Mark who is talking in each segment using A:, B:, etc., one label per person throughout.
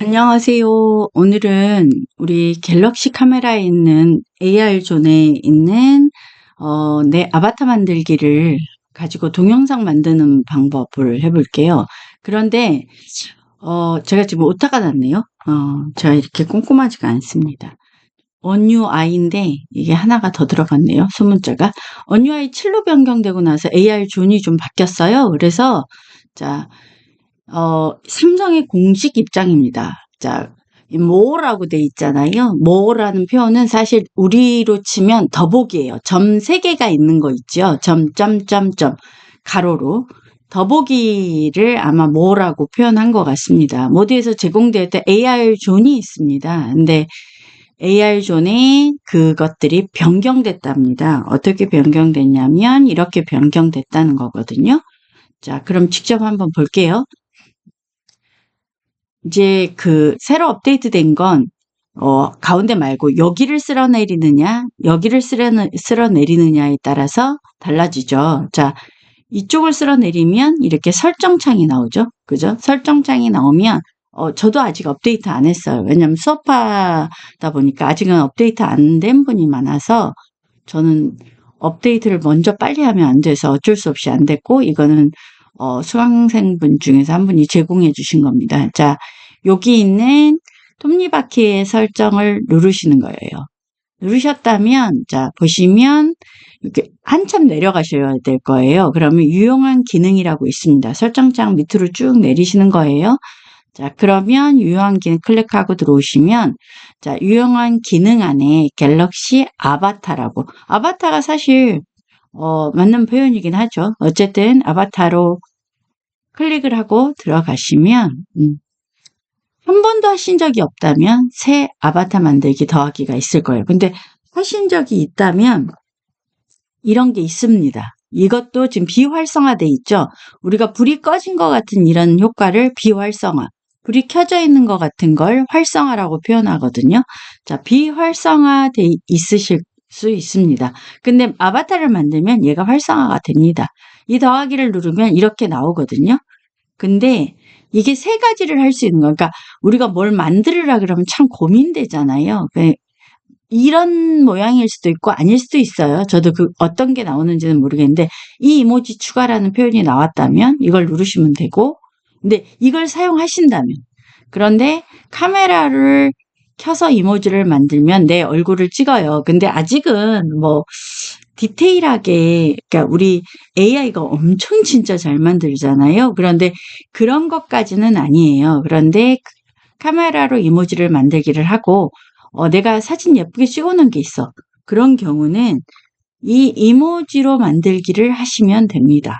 A: 안녕하세요. 오늘은 우리 갤럭시 카메라에 있는 AR 존에 있는 내 아바타 만들기를 가지고 동영상 만드는 방법을 해볼게요. 그런데 제가 지금 오타가 났네요. 제가 이렇게 꼼꼼하지가 않습니다. onUI인데 이게 하나가 더 들어갔네요. 소문자가. onUI 7로 변경되고 나서 AR 존이 좀 바뀌었어요. 그래서 자, 삼성의 공식 입장입니다. 자, 이 more라고 돼 있잖아요. more라는 표현은 사실 우리로 치면 더보기예요. 점 3개가 있는 거 있죠. 가로로. 더보기를 아마 more라고 표현한 것 같습니다. 모드에서 제공되었던 AR 존이 있습니다. 근데 AR 존에 그것들이 변경됐답니다. 어떻게 변경됐냐면 이렇게 변경됐다는 거거든요. 자, 그럼 직접 한번 볼게요. 이제 새로 업데이트된 건, 가운데 말고 여기를 쓸어내리느냐, 여기를 쓸어내리느냐에 따라서 달라지죠. 자, 이쪽을 쓸어내리면 이렇게 설정창이 나오죠. 그죠? 설정창이 나오면, 저도 아직 업데이트 안 했어요. 왜냐면 수업하다 보니까 아직은 업데이트 안 된 분이 많아서 저는 업데이트를 먼저 빨리 하면 안 돼서 어쩔 수 없이 안 됐고, 이거는 수강생분 중에서 한 분이 제공해 주신 겁니다. 자, 여기 있는 톱니바퀴의 설정을 누르시는 거예요. 누르셨다면, 자, 보시면 이렇게 한참 내려가셔야 될 거예요. 그러면 유용한 기능이라고 있습니다. 설정창 밑으로 쭉 내리시는 거예요. 자, 그러면 유용한 기능 클릭하고 들어오시면, 자, 유용한 기능 안에 갤럭시 아바타라고. 아바타가 사실 맞는 표현이긴 하죠. 어쨌든 아바타로 클릭을 하고 들어가시면 한 번도 하신 적이 없다면 새 아바타 만들기 더하기가 있을 거예요. 근데 하신 적이 있다면 이런 게 있습니다. 이것도 지금 비활성화돼 있죠. 우리가 불이 꺼진 것 같은 이런 효과를 비활성화, 불이 켜져 있는 것 같은 걸 활성화라고 표현하거든요. 자, 비활성화돼 있으실 수 있습니다. 근데 아바타를 만들면 얘가 활성화가 됩니다. 이 더하기를 누르면 이렇게 나오거든요. 근데 이게 3가지를 할 수 있는 거예요. 그러니까 우리가 뭘 만들으라 그러면 참 고민되잖아요. 이런 모양일 수도 있고 아닐 수도 있어요. 저도 어떤 게 나오는지는 모르겠는데 이 이모지 추가라는 표현이 나왔다면 이걸 누르시면 되고, 근데 이걸 사용하신다면, 그런데 카메라를 켜서 이모지를 만들면 내 얼굴을 찍어요. 근데 아직은 뭐 디테일하게, 그러니까 우리 AI가 엄청 진짜 잘 만들잖아요. 그런데 그런 것까지는 아니에요. 그런데 카메라로 이모지를 만들기를 하고, 내가 사진 예쁘게 찍어놓은 게 있어. 그런 경우는 이 이모지로 만들기를 하시면 됩니다.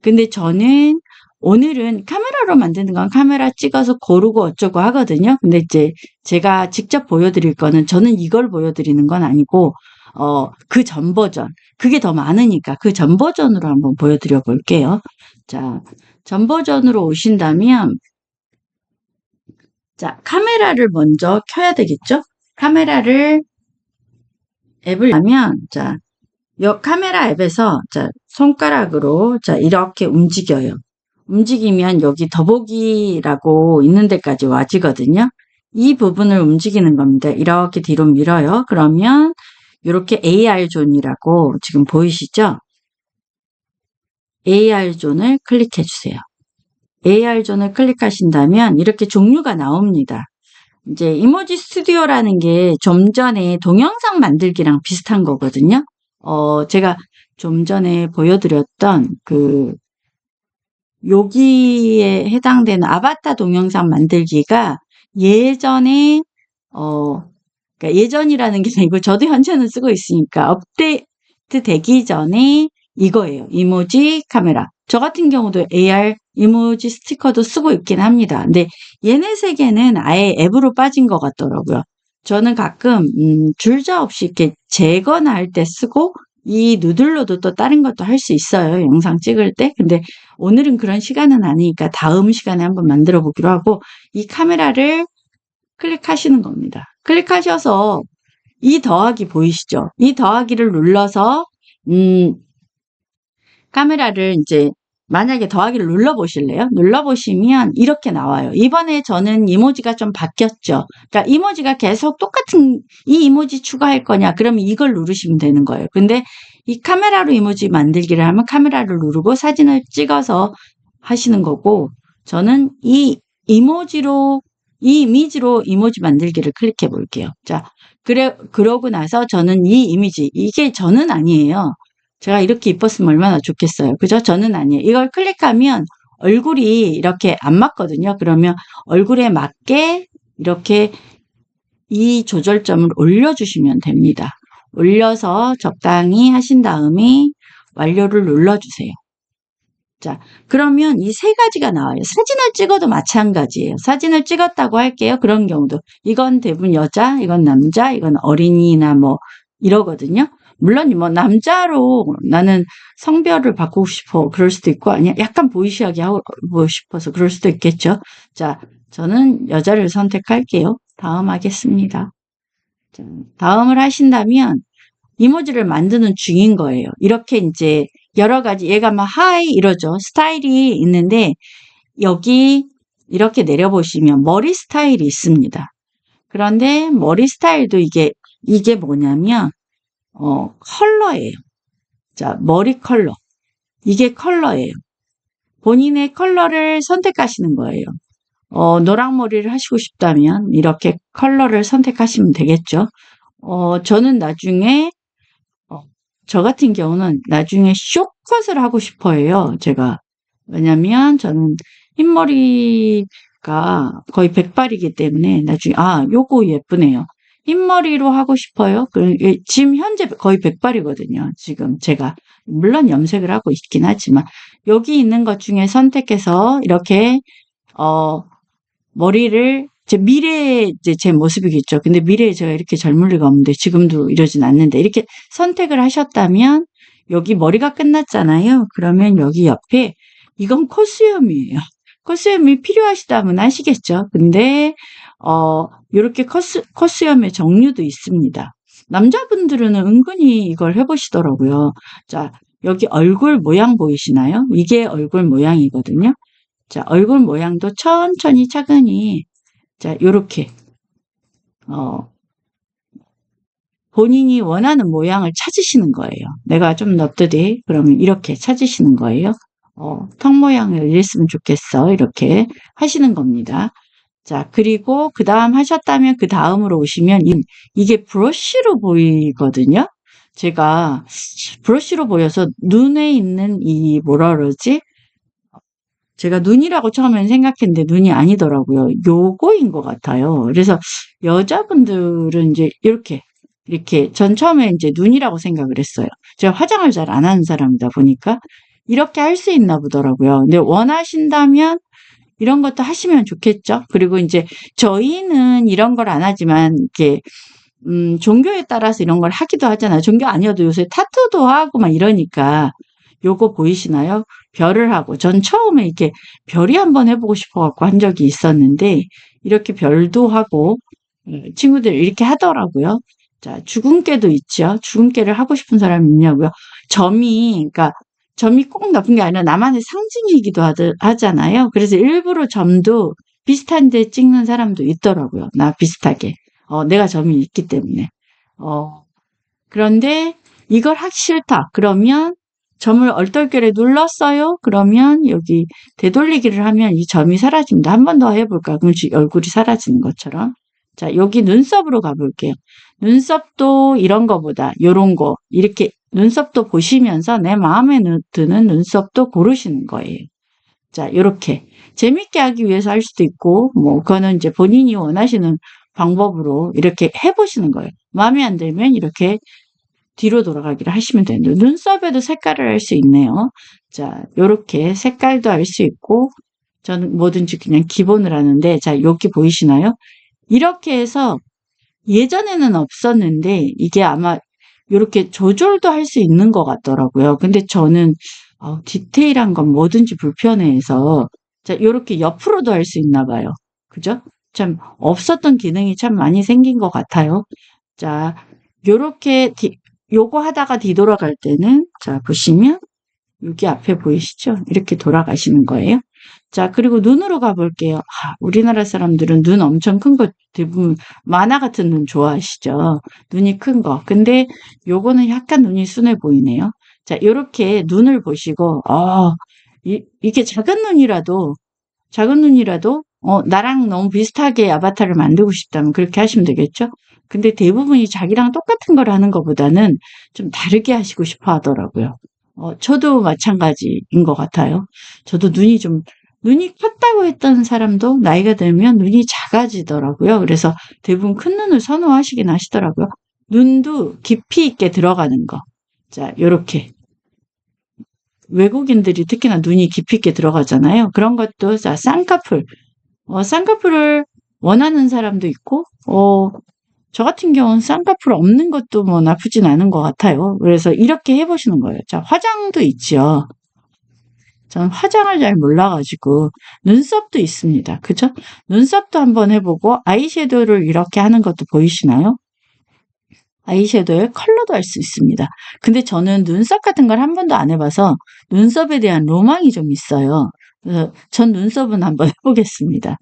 A: 근데 저는 오늘은 카메라로 만드는 건 카메라 찍어서 고르고 어쩌고 하거든요. 근데 이제 제가 직접 보여드릴 거는, 저는 이걸 보여드리는 건 아니고, 그 전 버전, 그게 더 많으니까 그 전 버전으로 한번 보여드려 볼게요. 자, 전 버전으로 오신다면, 자, 카메라를 먼저 켜야 되겠죠? 카메라를 앱을 하면, 자, 요 카메라 앱에서, 자, 손가락으로, 자, 이렇게 움직여요. 움직이면 여기 더보기라고 있는 데까지 와지거든요. 이 부분을 움직이는 겁니다. 이렇게 뒤로 밀어요. 그러면 이렇게 AR 존이라고 지금 보이시죠? AR 존을 클릭해 주세요. AR 존을 클릭하신다면 이렇게 종류가 나옵니다. 이제 이모지 스튜디오라는 게 좀 전에 동영상 만들기랑 비슷한 거거든요. 제가 좀 전에 보여드렸던 여기에 해당되는 아바타 동영상 만들기가 예전에, 그러니까 예전이라는 게 아니고 저도 현재는 쓰고 있으니까 업데이트 되기 전에 이거예요. 이모지 카메라. 저 같은 경우도 AR 이모지 스티커도 쓰고 있긴 합니다. 근데 얘네 3개는 아예 앱으로 빠진 것 같더라고요. 저는 가끔 줄자 없이 이렇게 재거나 할 때 쓰고, 이 누들로도 또 다른 것도 할 수 있어요. 영상 찍을 때. 근데 오늘은 그런 시간은 아니니까 다음 시간에 한번 만들어 보기로 하고, 이 카메라를 클릭하시는 겁니다. 클릭하셔서 이 더하기 보이시죠? 이 더하기를 눌러서 카메라를 이제 만약에 더하기를 눌러보실래요? 눌러보시면 이렇게 나와요. 이번에 저는 이모지가 좀 바뀌었죠. 그러니까 이모지가 계속 똑같은 이 이모지 추가할 거냐? 그러면 이걸 누르시면 되는 거예요. 근데 이 카메라로 이모지 만들기를 하면 카메라를 누르고 사진을 찍어서 하시는 거고, 저는 이 이미지로 이모지 만들기를 클릭해 볼게요. 자, 그러고 나서 저는 이 이미지, 이게 저는 아니에요. 제가 이렇게 이뻤으면 얼마나 좋겠어요. 그죠? 저는 아니에요. 이걸 클릭하면 얼굴이 이렇게 안 맞거든요. 그러면 얼굴에 맞게 이렇게 이 조절점을 올려주시면 됩니다. 올려서 적당히 하신 다음에 완료를 눌러주세요. 자, 그러면 이 세 가지가 나와요. 사진을 찍어도 마찬가지예요. 사진을 찍었다고 할게요. 그런 경우도. 이건 대부분 여자, 이건 남자, 이건 어린이나 뭐 이러거든요. 물론 뭐 남자로 나는 성별을 바꾸고 싶어 그럴 수도 있고, 아니야 약간 보이시하게 하고 싶어서 그럴 수도 있겠죠. 자, 저는 여자를 선택할게요. 다음 하겠습니다. 자, 다음을 하신다면 이모지를 만드는 중인 거예요. 이렇게 이제 여러 가지, 얘가 막 하이 이러죠. 스타일이 있는데 여기 이렇게 내려보시면 머리 스타일이 있습니다. 그런데 머리 스타일도 이게 뭐냐면 컬러예요. 자, 머리 컬러. 이게 컬러예요. 본인의 컬러를 선택하시는 거예요. 노랑머리를 하시고 싶다면 이렇게 컬러를 선택하시면 되겠죠. 저는 나중에 저 같은 경우는 나중에 숏컷을 하고 싶어요. 제가. 왜냐면 저는 흰머리가 거의 백발이기 때문에 나중에 요거 예쁘네요. 흰머리로 하고 싶어요. 지금 현재 거의 백발이거든요. 지금 제가 물론 염색을 하고 있긴 하지만 여기 있는 것 중에 선택해서 이렇게 머리를 미래에 이제 제 모습이겠죠. 근데 미래에 제가 이렇게 젊을 리가 없는데 지금도 이러진 않는데 이렇게 선택을 하셨다면 여기 머리가 끝났잖아요. 그러면 여기 옆에 이건 콧수염이에요. 콧수염이 필요하시다면 아시겠죠. 근데 요렇게 콧수염의 종류도 있습니다. 남자분들은 은근히 이걸 해보시더라고요. 자, 여기 얼굴 모양 보이시나요? 이게 얼굴 모양이거든요. 자, 얼굴 모양도 천천히 차근히 자, 요렇게 본인이 원하는 모양을 찾으시는 거예요. 내가 좀 넙드디 그러면 이렇게 찾으시는 거예요. 턱 모양을 이랬으면 좋겠어. 이렇게 하시는 겁니다. 자, 그리고 그 다음 하셨다면 그 다음으로 오시면 이게 브러쉬로 보이거든요. 제가 브러쉬로 보여서 눈에 있는 이 뭐라 그러지? 제가 눈이라고 처음엔 생각했는데 눈이 아니더라고요. 요거인 것 같아요. 그래서 여자분들은 이제 이렇게 전 처음에 이제 눈이라고 생각을 했어요. 제가 화장을 잘 안 하는 사람이다 보니까 이렇게 할 수 있나 보더라고요. 근데 원하신다면 이런 것도 하시면 좋겠죠. 그리고 이제 저희는 이런 걸 안 하지만 이렇게 종교에 따라서 이런 걸 하기도 하잖아요. 종교 아니어도 요새 타투도 하고 막 이러니까 요거 보이시나요? 별을 하고 전 처음에 이렇게 별이 한번 해보고 싶어갖고 한 적이 있었는데 이렇게 별도 하고 친구들 이렇게 하더라고요. 자, 주근깨도 있죠. 주근깨를 하고 싶은 사람이 있냐고요. 그러니까 점이 꼭 나쁜 게 아니라 나만의 상징이기도 하잖아요. 그래서 일부러 점도 비슷한 데 찍는 사람도 있더라고요. 나 비슷하게. 내가 점이 있기 때문에. 그런데 이걸 하기 싫다. 그러면 점을 얼떨결에 눌렀어요. 그러면 여기 되돌리기를 하면 이 점이 사라집니다. 한 번 더 해볼까? 그럼 얼굴이 사라지는 것처럼. 자, 여기 눈썹으로 가볼게요. 눈썹도 이런 거보다 요런 거 이렇게 눈썹도 보시면서 내 마음에 드는 눈썹도 고르시는 거예요. 자, 요렇게 재밌게 하기 위해서 할 수도 있고 뭐 그거는 이제 본인이 원하시는 방법으로 이렇게 해보시는 거예요. 마음에 안 들면 이렇게 뒤로 돌아가기를 하시면 되는데 눈썹에도 색깔을 할 수 있네요. 자, 요렇게 색깔도 할 수 있고 저는 뭐든지 그냥 기본을 하는데 자, 여기 보이시나요? 이렇게 해서 예전에는 없었는데 이게 아마 이렇게 조절도 할 수 있는 것 같더라고요. 근데 저는 디테일한 건 뭐든지 불편해해서 자, 이렇게 옆으로도 할 수 있나 봐요. 그죠? 참 없었던 기능이 참 많이 생긴 것 같아요. 자, 요렇게 요거 하다가 뒤돌아갈 때는 자, 보시면 여기 앞에 보이시죠? 이렇게 돌아가시는 거예요. 자, 그리고 눈으로 가볼게요. 우리나라 사람들은 눈 엄청 큰 거 대부분 만화 같은 눈 좋아하시죠? 눈이 큰 거. 근데 요거는 약간 눈이 순해 보이네요. 자, 요렇게 눈을 보시고, 이게 작은 눈이라도, 나랑 너무 비슷하게 아바타를 만들고 싶다면 그렇게 하시면 되겠죠? 근데 대부분이 자기랑 똑같은 걸 하는 것보다는 좀 다르게 하시고 싶어 하더라고요. 저도 마찬가지인 것 같아요. 저도 눈이 컸다고 했던 사람도 나이가 들면 눈이 작아지더라고요. 그래서 대부분 큰 눈을 선호하시긴 하시더라고요. 눈도 깊이 있게 들어가는 거. 자, 요렇게. 외국인들이 특히나 눈이 깊이 있게 들어가잖아요. 그런 것도, 자, 쌍꺼풀. 쌍꺼풀을 원하는 사람도 있고, 저 같은 경우는 쌍꺼풀 없는 것도 뭐 나쁘진 않은 것 같아요. 그래서 이렇게 해보시는 거예요. 자, 화장도 있죠. 전 화장을 잘 몰라가지고 눈썹도 있습니다. 그죠? 눈썹도 한번 해보고 아이섀도우를 이렇게 하는 것도 보이시나요? 아이섀도우에 컬러도 할 수 있습니다. 근데 저는 눈썹 같은 걸 한 번도 안 해봐서 눈썹에 대한 로망이 좀 있어요. 그래서 전 눈썹은 한번 해보겠습니다.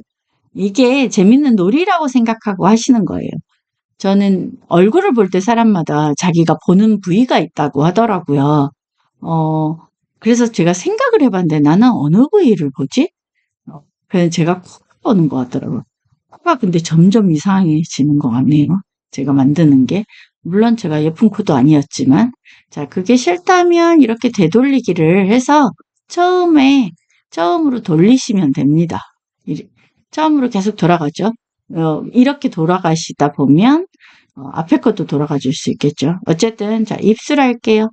A: 이게 재밌는 놀이라고 생각하고 하시는 거예요. 저는 얼굴을 볼 때 사람마다 자기가 보는 부위가 있다고 하더라고요. 어, 그래서 제가 생각을 해봤는데 나는 어느 부위를 보지? 그래서 제가 코를 보는 것 같더라고요. 코가 근데 점점 이상해지는 것 같네요. 제가 만드는 게. 물론 제가 예쁜 코도 아니었지만. 자, 그게 싫다면 이렇게 되돌리기를 해서 처음으로 돌리시면 됩니다. 처음으로 계속 돌아가죠. 이렇게 돌아가시다 보면 앞에 것도 돌아가 줄 수 있겠죠. 어쨌든 자, 입술 할게요.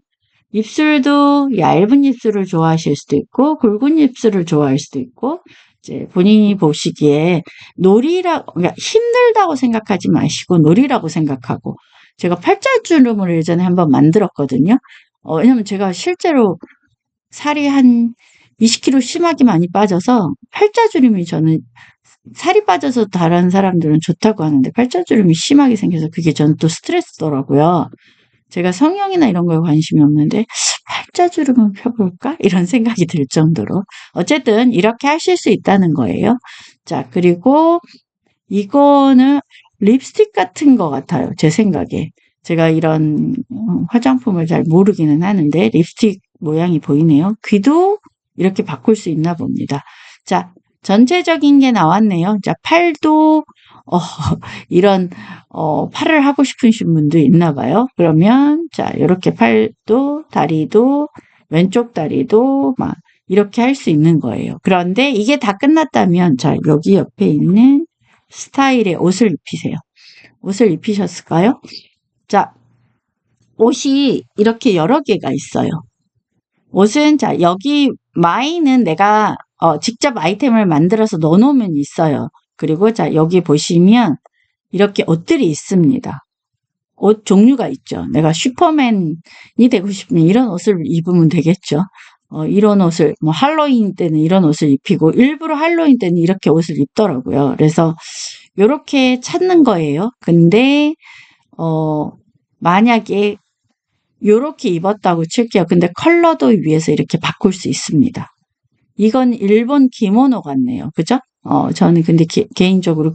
A: 입술도 얇은 입술을 좋아하실 수도 있고 굵은 입술을 좋아할 수도 있고 이제 본인이 보시기에 그러니까 힘들다고 생각하지 마시고 놀이라고 생각하고 제가 팔자주름을 예전에 한번 만들었거든요. 왜냐면 제가 실제로 살이 한 20kg 심하게 많이 빠져서 팔자주름이 저는 살이 빠져서 다른 사람들은 좋다고 하는데 팔자주름이 심하게 생겨서 그게 저는 또 스트레스더라고요. 제가 성형이나 이런 거에 관심이 없는데 팔자주름을 펴볼까? 이런 생각이 들 정도로 어쨌든 이렇게 하실 수 있다는 거예요. 자, 그리고 이거는 립스틱 같은 것 같아요. 제 생각에. 제가 이런 화장품을 잘 모르기는 하는데 립스틱 모양이 보이네요. 귀도 이렇게 바꿀 수 있나 봅니다. 자, 전체적인 게 나왔네요. 자, 팔도 이런 팔을 하고 싶으신 분도 있나 봐요. 그러면 자, 이렇게 팔도 다리도 왼쪽 다리도 막 이렇게 할 수 있는 거예요. 그런데 이게 다 끝났다면 자, 여기 옆에 있는 스타일의 옷을 입히세요. 옷을 입히셨을까요? 자, 옷이 이렇게 여러 개가 있어요. 옷은 자, 여기 마이는 내가 직접 아이템을 만들어서 넣어놓으면 있어요. 그리고 자, 여기 보시면 이렇게 옷들이 있습니다. 옷 종류가 있죠. 내가 슈퍼맨이 되고 싶으면 이런 옷을 입으면 되겠죠. 이런 옷을 뭐 할로윈 때는 이런 옷을 입히고 일부러 할로윈 때는 이렇게 옷을 입더라고요. 그래서 요렇게 찾는 거예요. 근데 만약에 요렇게 입었다고 칠게요. 근데 컬러도 위에서 이렇게 바꿀 수 있습니다. 이건 일본 기모노 같네요. 그죠? 저는 근데 개인적으로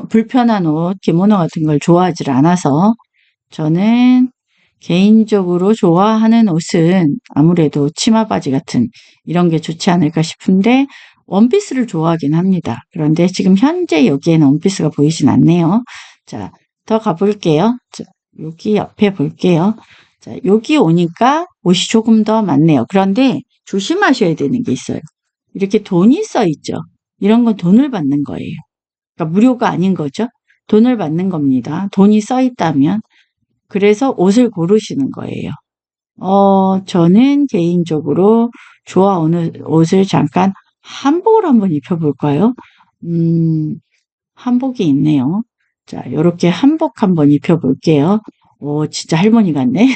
A: 불편한 옷, 기모노 같은 걸 좋아하지 않아서 저는 개인적으로 좋아하는 옷은 아무래도 치마 바지 같은 이런 게 좋지 않을까 싶은데 원피스를 좋아하긴 합니다. 그런데 지금 현재 여기에는 원피스가 보이진 않네요. 자, 더 가볼게요. 자, 여기 옆에 볼게요. 자, 여기 오니까 옷이 조금 더 많네요. 그런데 조심하셔야 되는 게 있어요. 이렇게 돈이 써 있죠. 이런 건 돈을 받는 거예요. 그러니까 무료가 아닌 거죠. 돈을 받는 겁니다. 돈이 써 있다면. 그래서 옷을 고르시는 거예요. 저는 개인적으로 좋아하는 옷을 잠깐 한복을 한번 입혀볼까요? 한복이 있네요. 자, 요렇게 한복 한번 입혀볼게요. 진짜 할머니 같네.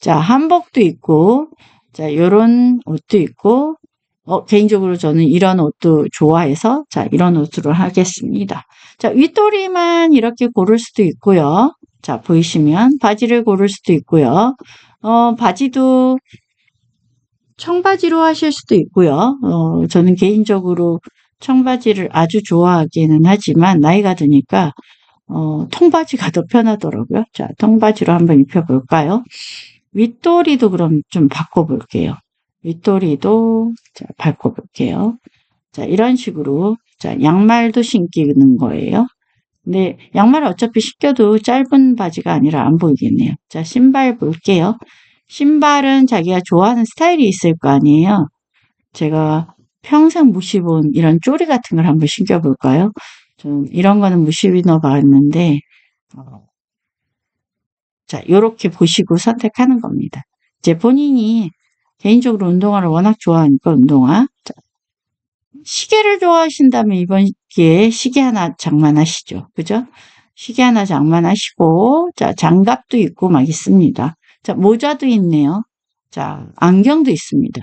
A: 자, 한복도 있고, 자, 요런 옷도 있고, 개인적으로 저는 이런 옷도 좋아해서, 자, 이런 옷으로 하겠습니다. 자, 윗도리만 이렇게 고를 수도 있고요. 자, 보이시면 바지를 고를 수도 있고요. 바지도 청바지로 하실 수도 있고요. 저는 개인적으로 청바지를 아주 좋아하기는 하지만 나이가 드니까 통바지가 더 편하더라고요. 자, 통바지로 한번 입혀볼까요? 윗도리도 그럼 좀 바꿔볼게요. 윗도리도 자, 바꿔볼게요. 자, 이런 식으로 자, 양말도 신기는 거예요. 근데 양말을 어차피 신겨도 짧은 바지가 아니라 안 보이겠네요. 자, 신발 볼게요. 신발은 자기가 좋아하는 스타일이 있을 거 아니에요. 제가 평생 못 입은 이런 쪼리 같은 걸 한번 신겨볼까요? 좀 이런 거는 못 신어봤는데 자, 요렇게 보시고 선택하는 겁니다. 이제 본인이 개인적으로 운동화를 워낙 좋아하니까 운동화. 자, 시계를 좋아하신다면 이번 기회에 시계 하나 장만하시죠. 그죠? 시계 하나 장만하시고, 자, 장갑도 있고 막 있습니다. 자, 모자도 있네요. 자, 안경도 있습니다.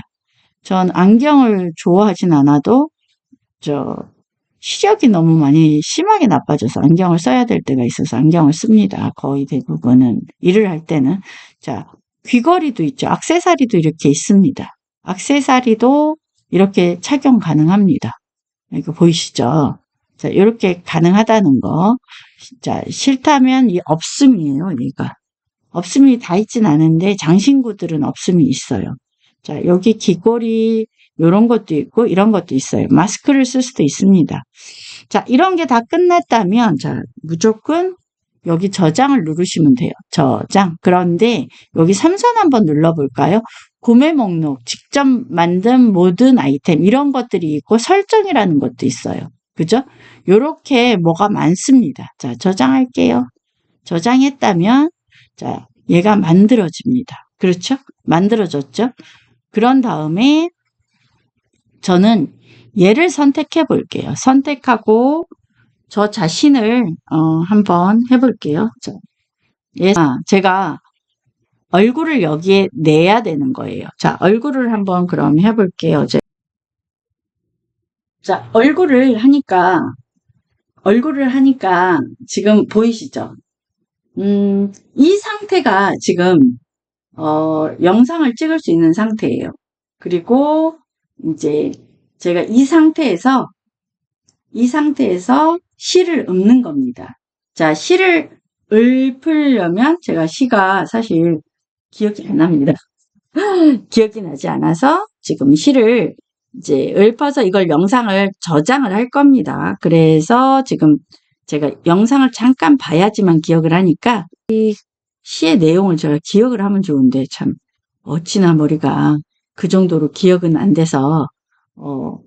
A: 전 안경을 좋아하진 않아도, 시력이 너무 많이 심하게 나빠져서 안경을 써야 될 때가 있어서 안경을 씁니다. 거의 대부분은. 일을 할 때는. 자, 귀걸이도 있죠. 액세서리도 이렇게 있습니다. 액세서리도 이렇게 착용 가능합니다. 이거 보이시죠? 자, 이렇게 가능하다는 거. 자, 싫다면 이 없음이에요, 얘가. 없음이 다 있진 않은데 장신구들은 없음이 있어요. 자, 여기 귀걸이 요런 것도 있고 이런 것도 있어요. 마스크를 쓸 수도 있습니다. 자, 이런 게 다 끝났다면 자, 무조건 여기 저장을 누르시면 돼요. 저장. 그런데 여기 삼선 한번 눌러볼까요? 구매 목록, 직접 만든 모든 아이템 이런 것들이 있고 설정이라는 것도 있어요. 그죠? 요렇게 뭐가 많습니다. 자, 저장할게요. 저장했다면 자, 얘가 만들어집니다. 그렇죠? 만들어졌죠? 그런 다음에 저는 얘를 선택해 볼게요. 선택하고 저 자신을 한번 해볼게요. 제가 얼굴을 여기에 내야 되는 거예요. 자, 얼굴을 한번 그럼 해볼게요. 자, 얼굴을 하니까 지금 보이시죠? 이 상태가 지금 영상을 찍을 수 있는 상태예요. 그리고 이제 제가 이 상태에서 시를 읊는 겁니다. 자, 시를 읊으려면 제가 시가 사실 기억이 안 납니다. 기억이 나지 않아서 지금 시를 이제 읊어서 이걸 영상을 저장을 할 겁니다. 그래서 지금 제가 영상을 잠깐 봐야지만 기억을 하니까 이 시의 내용을 제가 기억을 하면 좋은데 참 어찌나 머리가 그 정도로 기억은 안 돼서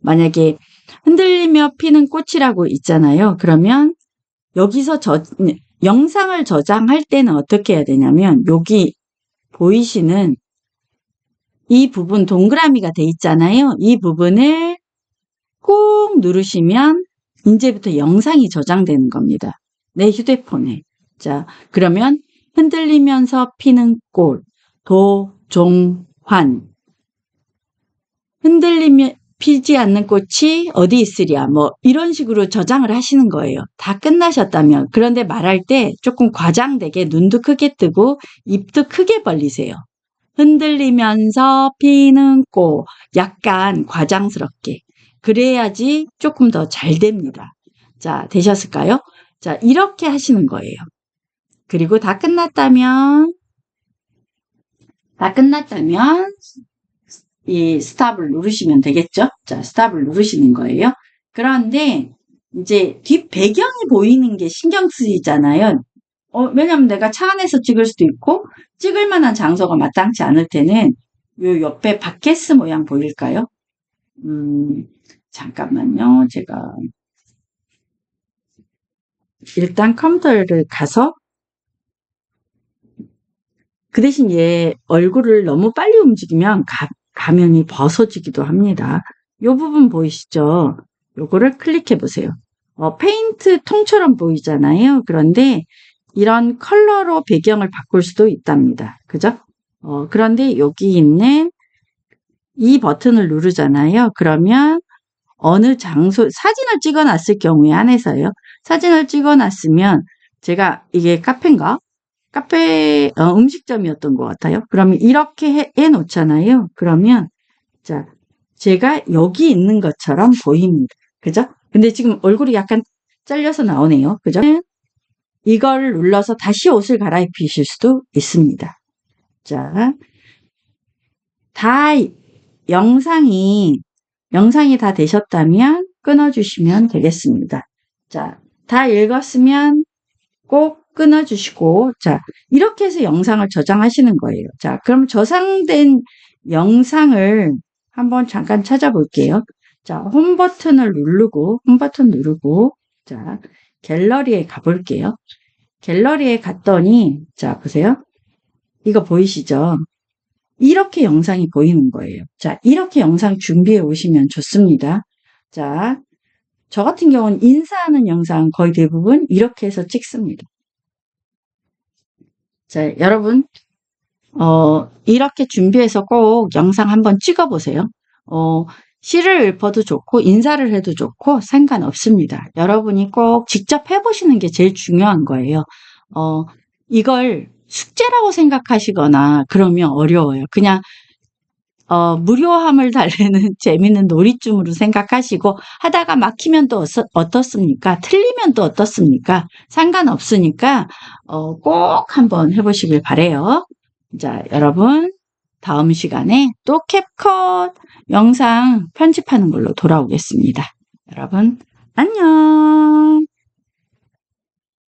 A: 만약에 흔들리며 피는 꽃이라고 있잖아요. 그러면 여기서 영상을 저장할 때는 어떻게 해야 되냐면 여기 보이시는 이 부분 동그라미가 돼 있잖아요. 이 부분을 꾹 누르시면 이제부터 영상이 저장되는 겁니다. 내 휴대폰에. 자, 그러면 흔들리면서 피는 꽃, 도종환. 흔들리며 피지 않는 꽃이 어디 있으랴 뭐 이런 식으로 저장을 하시는 거예요. 다 끝나셨다면. 그런데 말할 때 조금 과장되게 눈도 크게 뜨고 입도 크게 벌리세요. 흔들리면서 피는 꽃. 약간 과장스럽게. 그래야지 조금 더 잘 됩니다. 자, 되셨을까요? 자, 이렇게 하시는 거예요. 그리고 다 끝났다면 이 스탑을 누르시면 되겠죠? 자, 스탑을 누르시는 거예요. 그런데 이제 뒷 배경이 보이는 게 신경 쓰이잖아요. 왜냐면 내가 차 안에서 찍을 수도 있고 찍을 만한 장소가 마땅치 않을 때는 요 옆에 바켓스 모양 보일까요? 잠깐만요. 제가 일단 컴퓨터를 가서 그 대신 얘 얼굴을 너무 빨리 움직이면 가면이 벗어지기도 합니다. 요 부분 보이시죠? 요거를 클릭해 보세요. 페인트 통처럼 보이잖아요. 그런데 이런 컬러로 배경을 바꿀 수도 있답니다. 그죠? 그런데 여기 있는 이 버튼을 누르잖아요. 그러면 어느 장소, 사진을 찍어 놨을 경우에 한해서요. 사진을 찍어 놨으면 제가 이게 카페인가? 카페 음식점이었던 것 같아요. 그러면 이렇게 해 놓잖아요. 그러면 자, 제가 여기 있는 것처럼 보입니다. 그죠? 근데 지금 얼굴이 약간 잘려서 나오네요. 그죠? 이걸 눌러서 다시 옷을 갈아입히실 수도 있습니다. 자, 다 영상이 다 되셨다면 끊어주시면 되겠습니다. 자, 다 읽었으면 꼭 끊어주시고, 자, 이렇게 해서 영상을 저장하시는 거예요. 자, 그럼 저장된 영상을 한번 잠깐 찾아볼게요. 자, 홈 버튼 누르고, 자, 갤러리에 가볼게요. 갤러리에 갔더니, 자, 보세요. 이거 보이시죠? 이렇게 영상이 보이는 거예요. 자, 이렇게 영상 준비해 오시면 좋습니다. 자, 저 같은 경우는 인사하는 영상 거의 대부분 이렇게 해서 찍습니다. 자, 여러분, 이렇게 준비해서 꼭 영상 한번 찍어보세요. 시를 읊어도 좋고, 인사를 해도 좋고, 상관없습니다. 여러분이 꼭 직접 해보시는 게 제일 중요한 거예요. 이걸 숙제라고 생각하시거나 그러면 어려워요. 그냥 무료함을 달래는 재밌는 놀이쯤으로 생각하시고 하다가 막히면 또 어떻습니까? 틀리면 또 어떻습니까? 상관없으니까 꼭 한번 해보시길 바래요. 자, 여러분 다음 시간에 또 캡컷 영상 편집하는 걸로 돌아오겠습니다. 여러분 안녕.